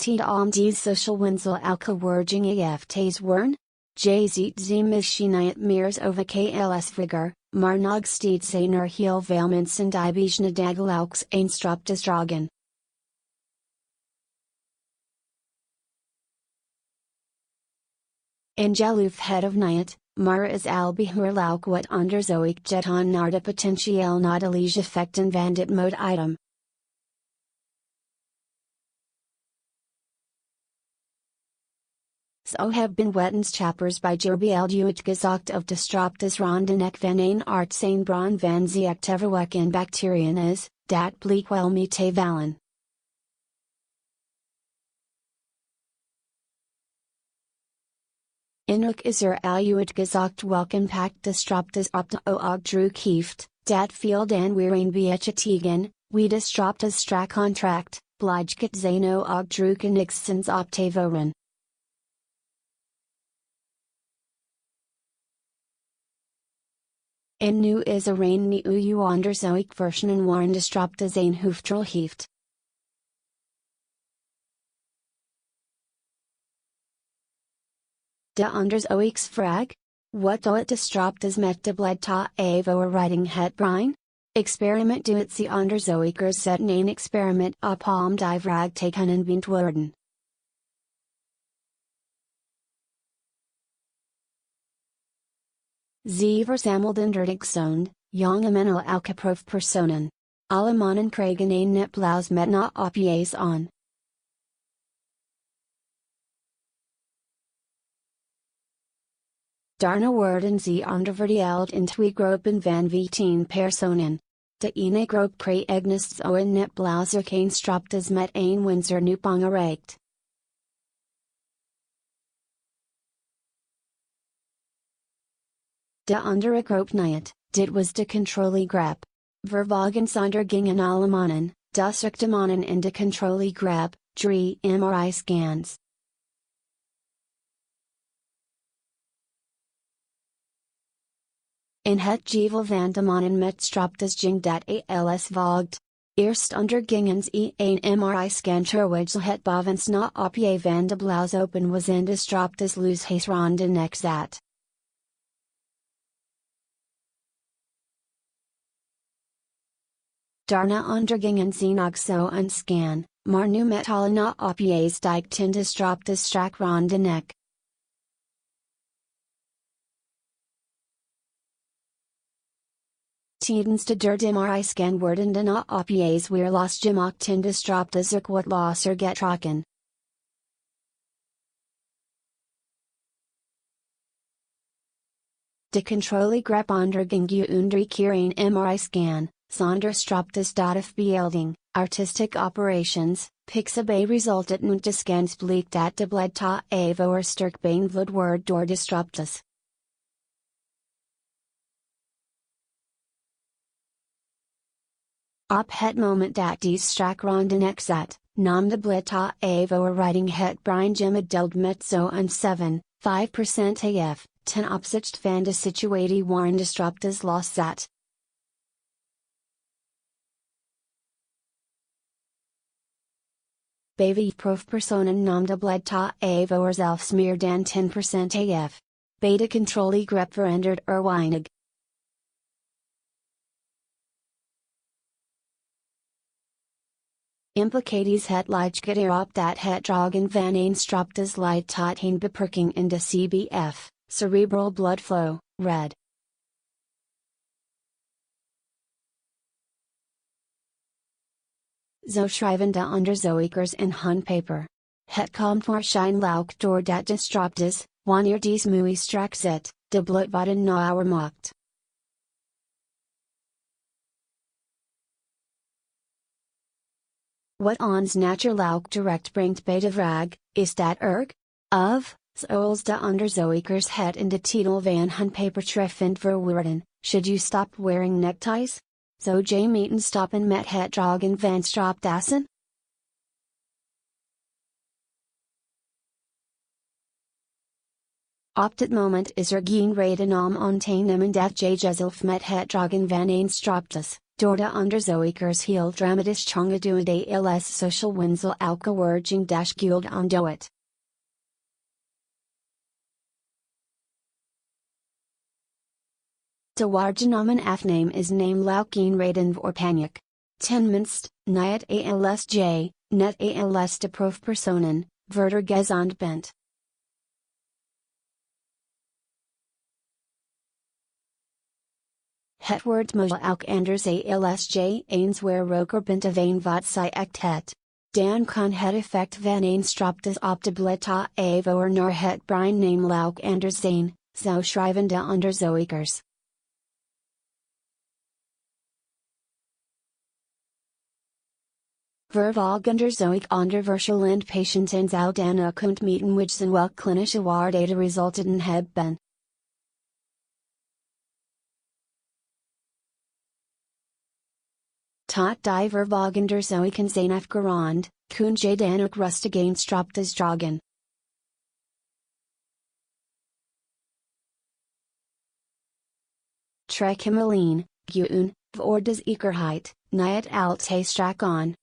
Tijd om deze social wenselijke wurging EFT's wern? Ziet, misschien niet meer over KLS vroeger, maar nog steeds zijn heel veel mensen die bijna dagelijks een Stropdas dragen. In geloof het of niet, maar is al behoorlijk wat onderzoek gedaan naar de potentiële nadelige effecten van dit mode item. Zo hebben wetenschappers bijvoorbeeld uitgezocht of de Stropdas rondenek van een arts zijn bron van ziekteverwekkende in bacteriën is, dat bleek wel mee te vallen. Ook is al uitgezocht welk impact de Stropdas op de oogdruk heeft, dat veel dan wering beëindigen, wie de Stropdas strak contract, blijkt zijn oogdruk enigszins op te voeren. En nu is een nieuw onderzoek verschenen waarin de Stropdas een hoofdrol heeft. De onderzoeksvraag: wat doet de Stropdas met de bloedtoevoer het brein? Experiment doet de onderzoekers zetten een experiment op om die vraag te kunnen beantwoorden. Ze verzamelden 30 jonge mannelijke proefpersonen. Alle mannen kregen een nepblaus met na opjes aan. Daarna werden ze onderverdeeld in twee groepen van 15 personen. De ene groep kreeg zo'n nepblaus geen Stropdas met een winsternop aangereikt. De andere groep niet, dit was de controlegroep. Vervolgens ondergingen alle mannen, de mannen in de controlegroep, 3 MRI scans. In het geval van de mannen met Stropdas ging dat als volgt. Eerst ondergingen ze een MRI scan terwijl het bovens na opje van de blaus open was en de Stropdas loosheid rond de nek zat. Daarna ondergingen ze nog zo'n scan, maar nu met alle na opjes die de Stropdas strak rond de nek. Tijdens de derde MRI-scan worden de na opjes weer losgemaakt in de Stropdas wat losser getrokken. De controlegroep onderging een keer een MRI-scan, zonder Stropdas afbeelding, artistic operations, pixabay resultat uit de scans bleek dat de bloedtoevoer sterk beïnvloed wordt door de Stropdas. Op het moment dat deze strak rond de nek zat, nam de bloedtoevoer het brein gemiddeld met zo'n 7,5% af, ten opzichte van de situatie waarin de Stropdas los zat. Bij proefpersonen nam de bloedtoevoer zelfs meer dan 10% af. Bij de controlegroep veranderd weinig. Implicaties het licht erop dat het dragen van een Stropdas leidt tot een beperking in de CBF, cerebral blood flow, red. Zo schrijven de onderzoekers in hun paper. Het komt waarschijnlijk doordat de Stropdas, wanneer deze muy strak zit, de bloedvaten nauwer maakt. Wat ons natuurlijk direct brengt bij de vraag, is dat of, zoals de onderzoekers het in de titel van hun paper treffend verwoorden, should you stop wearing neckties? Zo je moeten stoppen met het dragen van Stropdassen? Op dit moment is geen reden om aan te nemen dat je jezelf met het dragen van een Stropdas, Door de onderzoekers heel dramatisch chonga de als social wenselijke elke wurging guld ondoet. De waargenomen afname is name laukien reden voor paniek. Tenminst, niet als net als de proefpersonen, verder gezond bent. Het woord moet ook anders als eens vroeger bent of een wat zij echt het. Dan kan het effect van een stropdas op de bloedtoevoer naar het brein namelijk anders zijn, zo schrijven de onderzoekers. Vervolgonderzoek onder verschillende patiënten zou dan kunt meten which zijn wel klinische waarde de resultaten hebben. Tot die vervolgonderzoeken zijn afgerond, kun je dan ook rustig een stropdas dragen. Trek hem alleen, voor de zekerheid, niet altijd strak on.